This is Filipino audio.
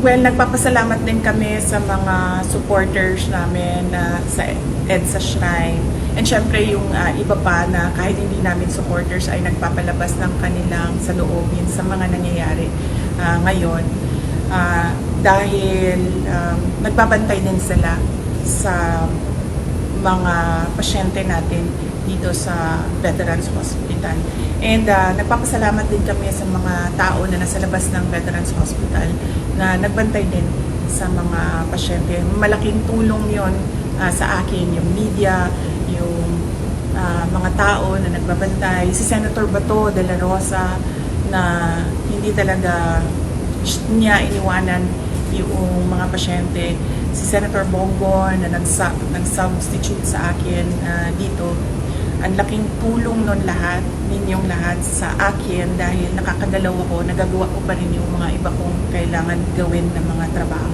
Well, nagpapasalamat din kami sa mga supporters namin sa EDSA Shrine. And syempre yung iba pa na kahit hindi namin supporters ay nagpapalabas ng kanilang saloobin sa mga nangyayari ngayon. Dahil nagbabantay din sila sa mga pasyente natin dito sa Veterans Hospital. And nagpapasalamat din kami sa mga tao na nasa labas ng Veterans Hospital na nagbantay din sa mga pasyente. Malaking tulong yon sa akin, yung media, yung mga tao na nagbabantay. Si Senator Bato de la Rosa na hindi talaga niya iniwanan yung mga pasyente. Si Senator Bongo na nag-substitute sa akin dito. Ang laking tulong nun lahat, ninyong lahat sa akin dahil nakakagalaw ako, nagagawa ko pa rin yung mga iba kong kailangan gawin ng mga trabaho.